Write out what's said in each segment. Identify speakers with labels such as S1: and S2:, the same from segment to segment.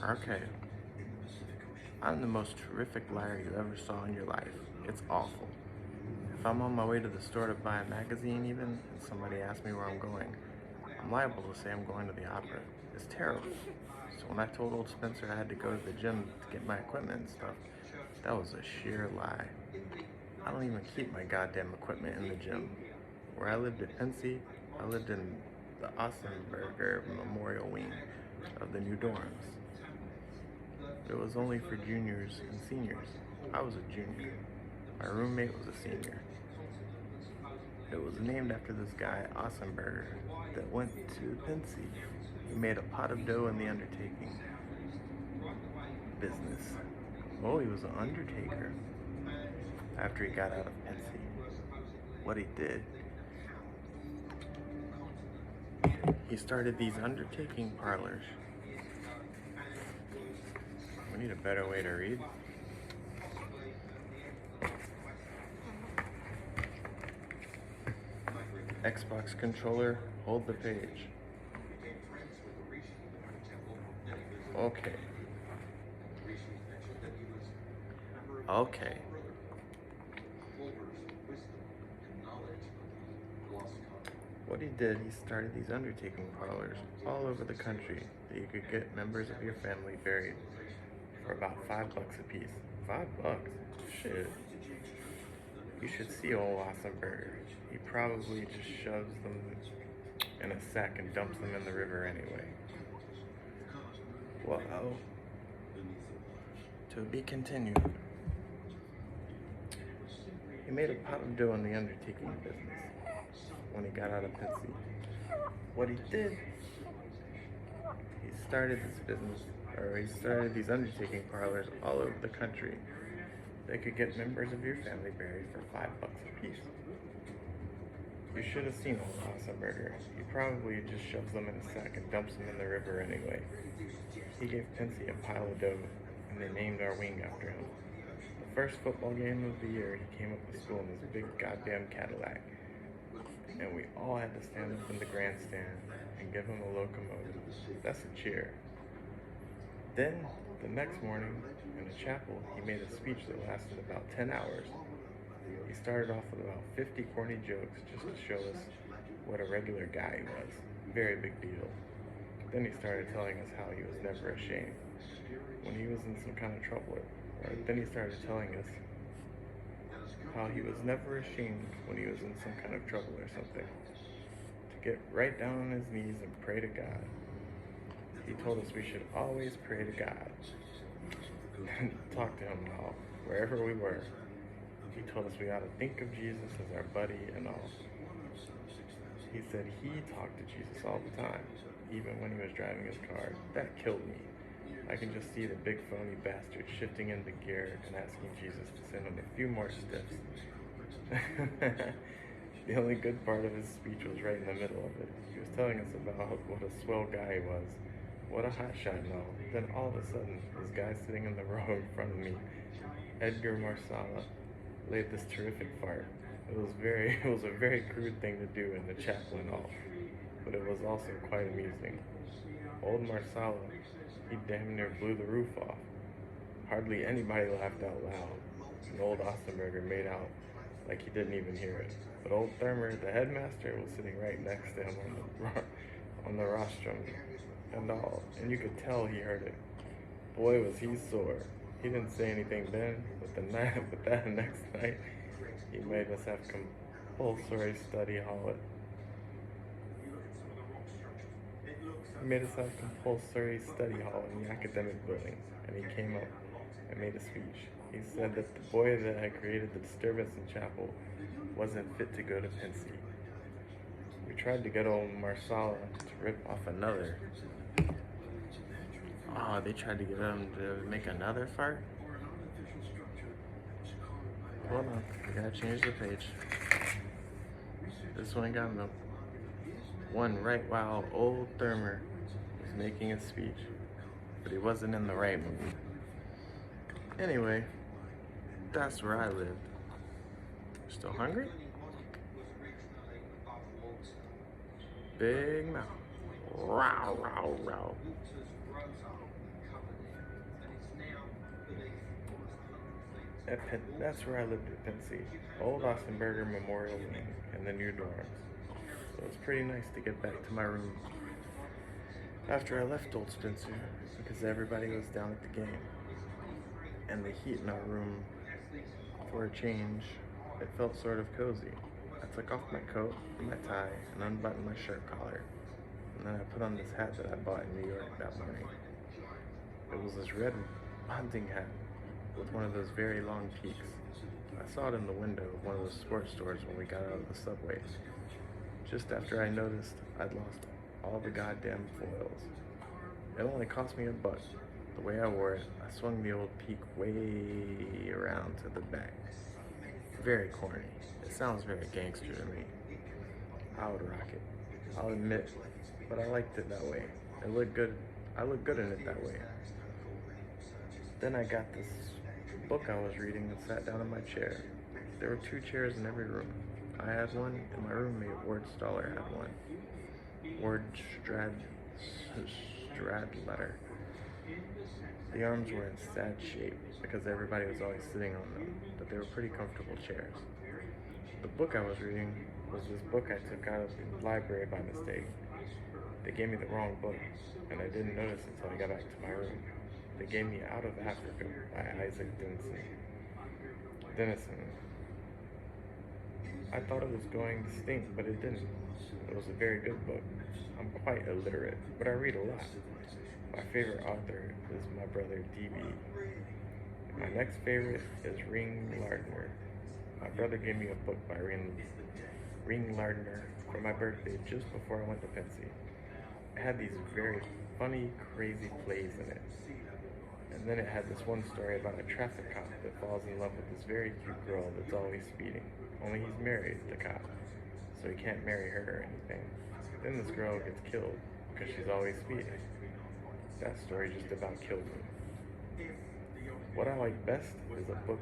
S1: Okay, I'm the most terrific liar you ever saw in your life. It's awful. If I'm on my way to the store to buy a magazine even, and somebody asks me where I'm going, I'm liable to say I'm going to the opera. It's terrible. So when I told old Spencer I had to go to the gym to get my equipment and stuff, that was a sheer lie. I don't even keep my goddamn equipment in the gym. Where I lived at Pensy, I lived in the Ossenberger Memorial Wing of the new dorms. It was only for juniors and seniors. I was a junior. My roommate was a senior. It was named after this guy, Ossenberger, that went to Pensy. He made a pot of dough in the undertaking business. Oh, he was an undertaker after he got out of Pensy. What he did, he started these undertaking parlors. We need a better way to read. Xbox controller, hold the page. Okay. Okay. What he did, he started these undertaking parlors all over the country that you could get members of your family buried for about $5 a piece. $5? Shit. You should see old Wassenberger. He probably just shoves them in a sack and dumps them in the river anyway. Well, to be continued. He made a pot of dough in the undertaking business when he got out of Pensy. What he did, he started these undertaking parlors all over the country. They could get members of your family buried for $5 a piece. You should have seen old Ossenberger. He probably just shoves them in a sack and dumps them in the river anyway. He gave Pensy a pile of dough, and they named our wing after him. The first football game of the year, he came up to school in his big goddamn Cadillac, and we all had to stand up in the grandstand and give him a locomotive. That's a cheer. Then, the next morning, in the chapel, he made a speech that lasted about 10 hours. He started off with about 50 corny jokes just to show us what a regular guy he was. Very big deal. Then he started telling us how he was never ashamed when he was in some kind of trouble. Then he started telling us how he was never ashamed when he was in some kind of trouble or something. To get right down on his knees and pray to God. He told us we should always pray to God and talk to him now, wherever we were. He told us we ought to think of Jesus as our buddy and all. He said he talked to Jesus all the time, even when he was driving his car. That killed me. I can just see the big phony bastard shifting into gear and asking Jesus to send him a few more stiffs. The only good part of his speech was right in the middle of it. He was telling us about what a swell guy he was, what a hotshot and all. Then all of a sudden, this guy sitting in the row in front of me, Edgar Marsala, laid this terrific fart. It was a very crude thing to do in the chapel and all, but it was also quite amusing. Old Marsala, he damn near blew the roof off. Hardly anybody laughed out loud, and old Ostenberger made out like he didn't even hear it. But old Thermer, the headmaster, was sitting right next to him on the rostrum and all, and you could tell he heard it. Boy, was he sore. He didn't say anything then, but that next night, he made us have compulsory study hall. He made us have compulsory study hall in the academic building, and he came up and made a speech. He said that the boy that had created the disturbance in chapel wasn't fit to go to Pensy. We tried to get old Marsala to rip off another. They tried to get him to make another fart? Hold on, I gotta change the page. This one got one right while old Thermer was making a speech, but he wasn't in the right mood. Anyway, that's where I lived. Still hungry? Big mouth. Row, row, row. That's where I lived at Pensy, Old Austin Burger Memorial Wing, in the new dorms. So it was pretty nice to get back to my room after I left Old Spencer, because everybody was down at the game. And the heat in our room, for a change, it felt sort of cozy. I took off my coat and my tie and unbuttoned my shirt collar. And then I put on this hat that I bought in New York that morning. It was this red hunting hat with one of those very long peaks. I saw it in the window of one of those sports stores when we got out of the subway. Just after I noticed I'd lost all the goddamn foils. It only cost me $1. The way I wore it, I swung the old peak way around to the back. Very corny. It sounds very gangster to me. I would rock it, I'll admit, but I liked it that way. It looked good. I looked good in it that way. Then I got this book I was reading and sat down in my chair. There were 2 chairs in every room. I had one, and my roommate, Ward Stoller, had one. Ward Stradletter. The arms were in sad shape because everybody was always sitting on them, but they were pretty comfortable chairs. The book I was reading was this book I took out of the library by mistake. They gave me the wrong book, and I didn't notice until I got back to my room. They gave me Out of Africa by Isaac Denison. I thought it was going to stink, but it didn't. It was a very good book. I'm quite illiterate, but I read a lot. My favorite author is my brother D.B. My next favorite is Ring Lardner. My brother gave me a book by Ring Lardner for my birthday just before I went to Pensy. It had these very funny, crazy plays in it. And then it had this one story about a traffic cop that falls in love with this very cute girl that's always speeding. Only he's married, the cop, so he can't marry her or anything. Then this girl gets killed because she's always speeding. That story just about killed me. What I like best is a book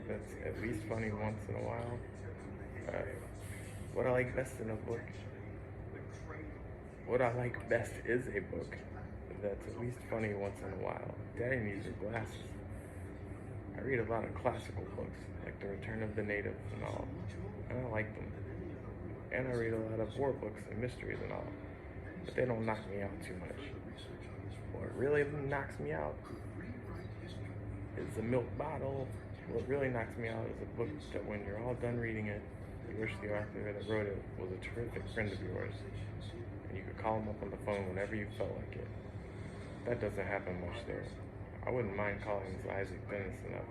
S1: that's at least funny once in a while. What I like best is a book that's at least funny once in a while. Daddy needs her glasses. I read a lot of classical books, like The Return of the Native and all, and I like them. And I read a lot of war books and mysteries and all, but they don't knock me out too much. What really knocks me out is a milk bottle. What really knocks me out is a book that when you're all done reading it, you wish the author that wrote it was a terrific friend of yours, and you could call him up on the phone whenever you felt like it. That doesn't happen much there. I wouldn't mind calling this Isaac Denison up,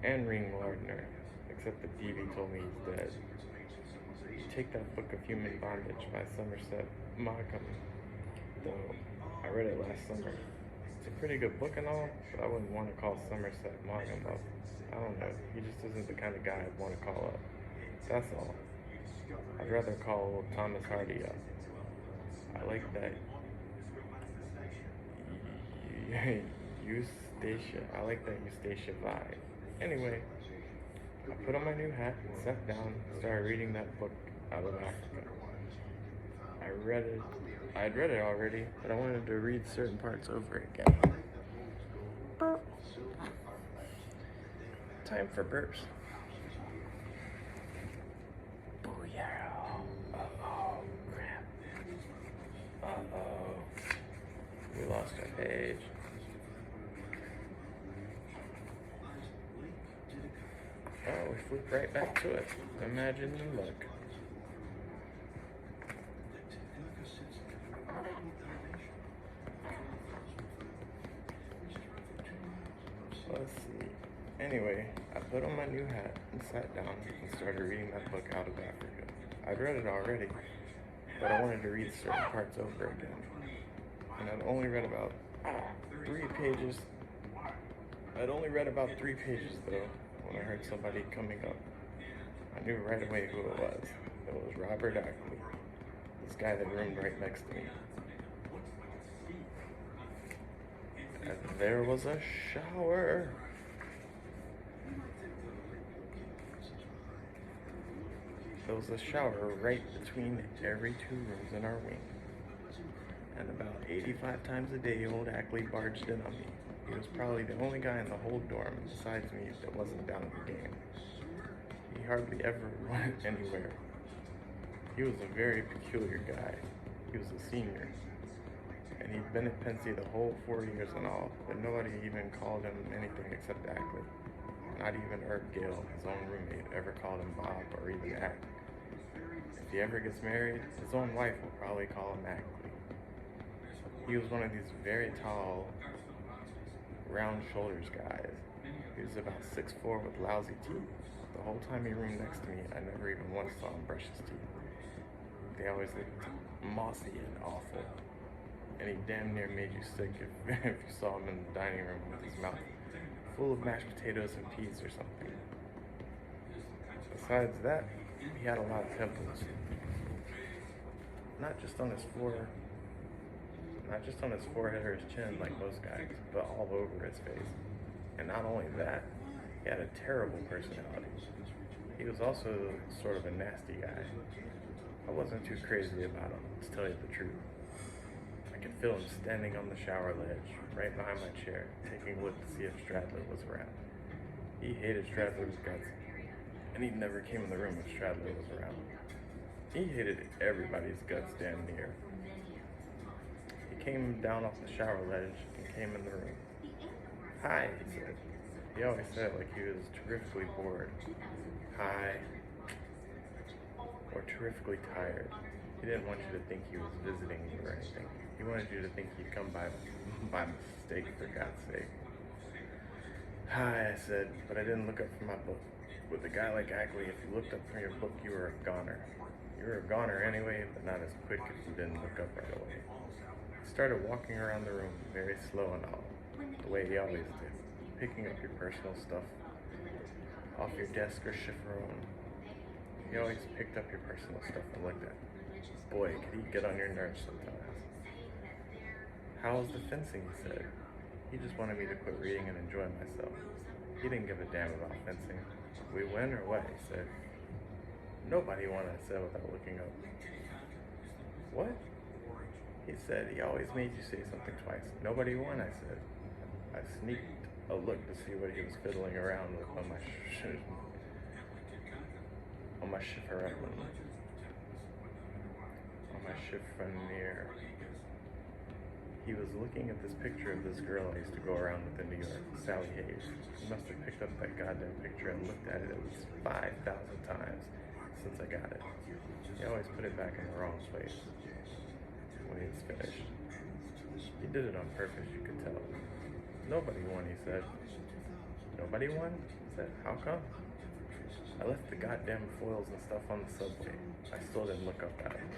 S1: and Ring Lardner, except that D.B. told me he's dead. You take that book of Human Bondage by Somerset Maugham, though I read it last summer. It's a pretty good book and all, but I wouldn't want to call Somerset Maugham up. I don't know, he just isn't the kind of guy I'd want to call up. That's all. I'd rather call old Thomas Hardy up. I like that Eustacia vibe. Anyway, I put on my new hat, sat down, started reading that book, Out of Africa. I'd read it already, but I wanted to read certain parts over again. Burp. Time for burps. Booyah. Uh-oh, crap. Uh-oh. We lost our page. Oh, we flipped right back to it. Imagine the luck. Let's see. Anyway, I put on my new hat and sat down and started reading that book, Out of Africa. I'd read it already, but I wanted to read certain parts over again. And I'd only read about 3 pages. Though, when I heard somebody coming up. I knew right away who it was. It was Robert Ackley, this guy that roomed right next to me. And there was a shower. There was a shower right between every 2 rooms in our wing. And about 85 times a day, old Ackley barged in on me. He was probably the only guy in the whole dorm, besides me, that wasn't down in the game. He hardly ever went anywhere. He was a very peculiar guy. He was a senior, and he'd been at Pensy the whole 4 years and all, but nobody even called him anything except Ackley. Not even Herb Gale, his own roommate, ever called him Bob or even Ack. If he ever gets married, his own wife will probably call him Ackley. He was one of these very tall, round shoulders guys. He was about 6'4" with lousy teeth. The whole time he roomed next to me, I never even once saw him brush his teeth. They always looked mossy and awful. And he damn near made you sick if you saw him in the dining room with his mouth full of mashed potatoes and peas or something. Besides that, he had a lot of pimples. Not just on his forehead or his chin like most guys, but all over his face. And not only that, he had a terrible personality. He was also sort of a nasty guy. I wasn't too crazy about him, to tell you the truth. I could feel him standing on the shower ledge, right behind my chair, taking a look to see if Stradler was around. He hated Stradler's guts, and he never came in the room if Stradler was around. He hated everybody's guts damn near. He came down off the shower ledge and came in the room. "Hi," he said. He always said it like he was terrifically bored. "Hi," or terrifically tired. He didn't want you to think he was visiting you or anything. He wanted you to think he'd come by mistake, for God's sake. "Hi," I said, but I didn't look up from my book. With a guy like Ackley, if you looked up from your book, you were a goner. You were a goner anyway, but not as quick if you didn't look up right away. He started walking around the room, very slow and all, the way he always did, picking up your personal stuff off your desk or chiffon. He always picked up your personal stuff and looked at it. Boy, could he get on your nerves sometimes. "How was the fencing?" he said. He just wanted me to quit reading and enjoy myself. He didn't give a damn about fencing. "We win or what?" he said. "Nobody won," I said without looking up. "What?" He said. He always made you say something twice. "Nobody won," I said. I sneaked a look to see what he was fiddling around with on my chiffon. Chiffonier. He was looking at this picture of this girl I used to go around with in New York, Sally Hayes. He must have picked up that goddamn picture and looked at it at least 5,000 times since I got it. He always put it back in the wrong place when he was finished. He did it on purpose, you could tell. "Nobody won," he said. "Nobody won?" I said. "How come?" "I left the goddamn foils and stuff on the subway." I still didn't look up at him.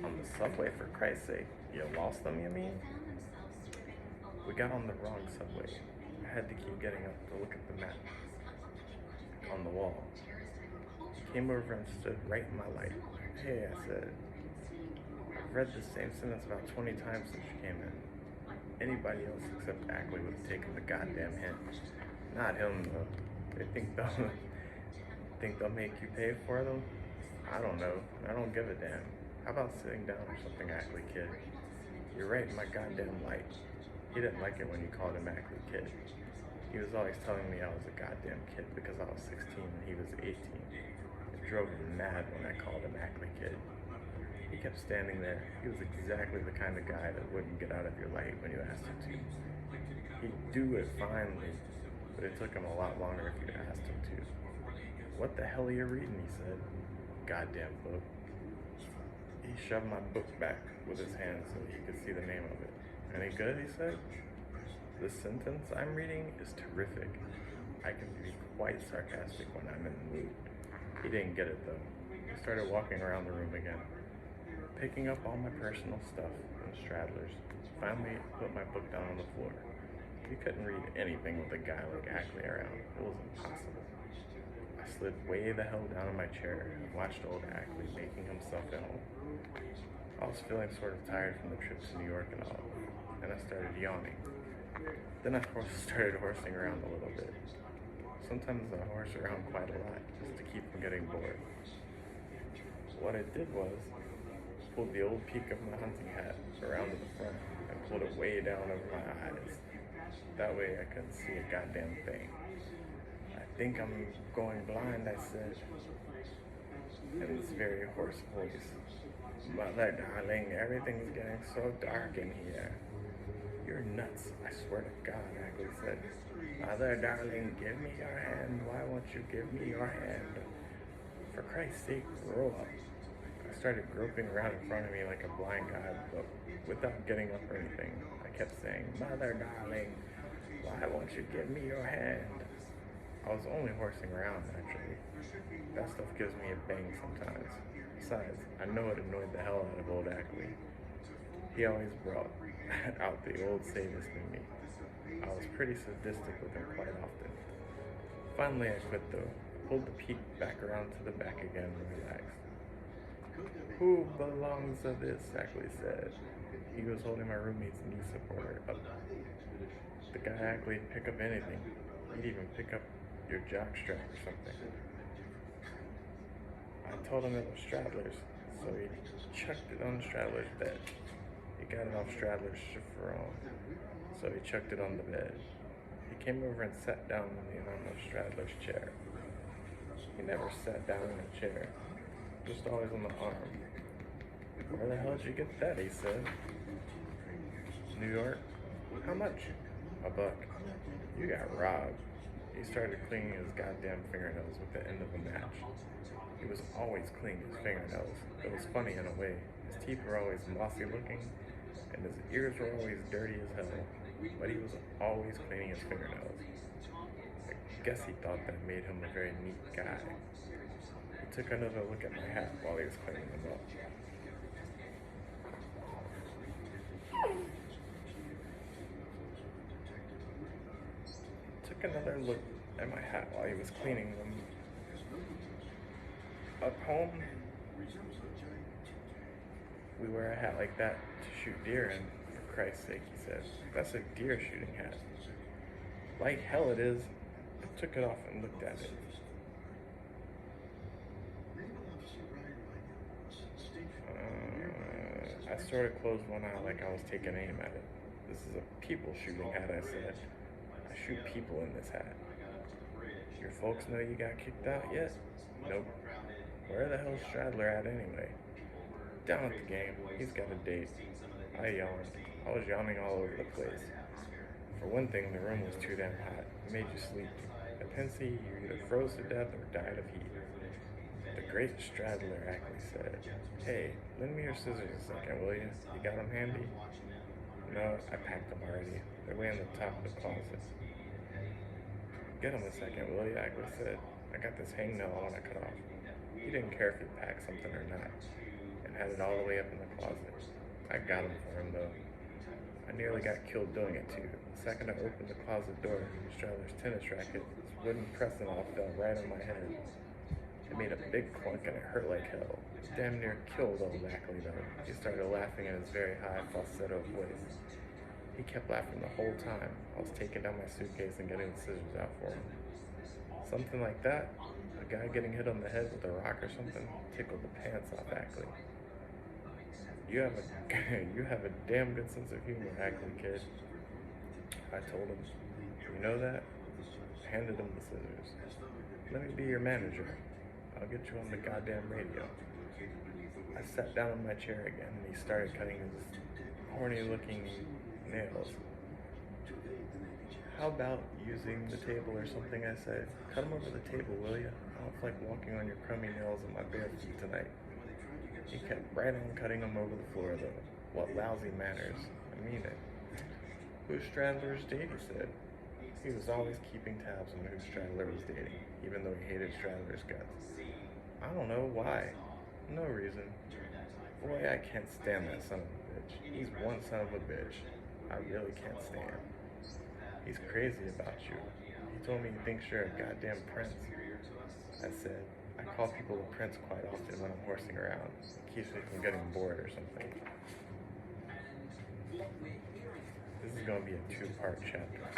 S1: "On the subway, for Christ's sake? You lost them, you mean?" "We got on the wrong subway. I had to keep getting up to look at the map on the wall." He came over and stood right in my light. "Hey," I said. "I've read the same sentence about 20 times since you came in. Anybody else except Ackley would have taken the goddamn hint. Not him, though. They think they'll make you pay for them? I don't know. I don't give a damn. How about sitting down or something, Ackley kid? You're right in my goddamn light." He didn't like it when you called him Ackley kid. He was always telling me I was a goddamn kid because I was 16 and he was 18. It drove him mad when I called him Ackley kid. He kept standing there. He was exactly the kind of guy that wouldn't get out of your light when you asked him to. He'd do it finally, but it took him a lot longer if you asked him to. "What the hell are you reading?" he said. "Goddamn book." He shoved my book back with his hand so he could see the name of it. "Any good?" he said. "The sentence I'm reading is terrific. I can be quite sarcastic when I'm in the mood." He didn't get it though. He started walking around the room again, picking up all my personal stuff and Stradler's. Finally put my book down on the floor. You couldn't read anything with a guy like Ackley around. It was impossible. I slid way the hell down in my chair and watched old Ackley making himself at home. I was feeling sort of tired from the trip to New York and all, and I started yawning. Then I started horsing around a little bit. Sometimes I horse around quite a lot just to keep from getting bored. What I did was, pulled the old peak of my hunting hat around to the front and pulled it way down over my eyes. That way I couldn't see a goddamn thing. I think I'm going blind, I said, in this very hoarse voice. Mother, darling, everything's getting so dark in here. You're nuts, I swear to God, Ackley said. Mother, darling, give me your hand. Why won't you give me your hand? For Christ's sake, grow up. I started groping around in front of me like a blind guy, but without getting up or anything. I kept saying, Mother, darling, why won't you give me your hand? I was only horsing around, actually. That stuff gives me a bang sometimes. Besides, I know it annoyed the hell out of old Ackley. He always brought out the old sadist in me. I was pretty sadistic with him quite often. Finally, I quit though. Pulled the peak back around to the back again and relaxed. Who belongs to this? Ackley said. He was holding my roommate's knee supporter up. The guy Ackley pick up anything. He'd even pick up your jockstrap or something. I told him it was Stradler's, so he chucked it on Stradler's bed. He got it off Stradler's chiffon, so he chucked it on the bed. He came over and sat down on Stradler's chair. He never sat down in a chair, just always on the arm. Where the hell did you get that? He said. New York? How much? $1. You got robbed. He started cleaning his goddamn fingernails with the end of a match. He was always cleaning his fingernails. It was funny in a way. His teeth were always mossy looking, and his ears were always dirty as hell. But he was always cleaning his fingernails. I guess he thought that made him a very neat guy. He took another look at my hat while he was cleaning them up. Took another look at my hat while he was cleaning them. Up home, we wear a hat like that to shoot deer in, for Christ's sake, he said. That's a deer shooting hat. Like hell it is. I took it off and looked at it. I sort of closed one eye like I was taking aim at it. This is a people shooting hat, I said. I shoot people in this hat. Your folks know you got kicked out yet? Nope. Where the hell's Stradler at anyway? Down at the game. He's got a date. I yawned. I was yawning all over the place. For one thing, the room was too damn hot. It made you sleepy. At Pensy, you either froze to death or died of heat. The great Stradler Ackley said, Hey, lend me your scissors a second, will you? You got them handy? No, I packed them already. They're way in the top of the closet. Get them a second, will you? Ackley said. I got this hangnail I want to cut off. He didn't care if he packed something or not, and had it all the way up in the closet. I got him for him, though. I nearly got killed doing it, too. The second I opened the closet door, Stradler's tennis racket, his wooden pressing off, fell right on my head. It made a big clunk, and it hurt like hell. It damn near killed old Ackley, though. He started laughing in his very high falsetto voice. He kept laughing the whole time. I was taking down my suitcase and getting the scissors out for him. Something like that, a guy getting hit on the head with a rock or something, tickled the pants off Ackley. You have a damn good sense of humor, Ackley kid. I told him. You know that? I handed him the scissors. Let me be your manager. I'll get you on the goddamn radio. I sat down in my chair again and he started cutting his horny looking nails. How about using the table or something, I said. Cut them over the table, will you? I don't feel like walking on your crummy nails in my bare feet tonight. He kept right on cutting them over the floor, though. What lousy manners. I mean it. Who's Stradler's date, he said. He was always keeping tabs on who Stradler was dating, even though he hated Stradler's guts. I don't know why. No reason. Boy, I can't stand that son of a bitch. He's one son of a bitch. I really can't stand. He's crazy about you. He told me he thinks you're a goddamn prince. I said, I call people a prince quite often when I'm horsing around. It keeps me from getting bored or something. This is going to be a 2-part chapter.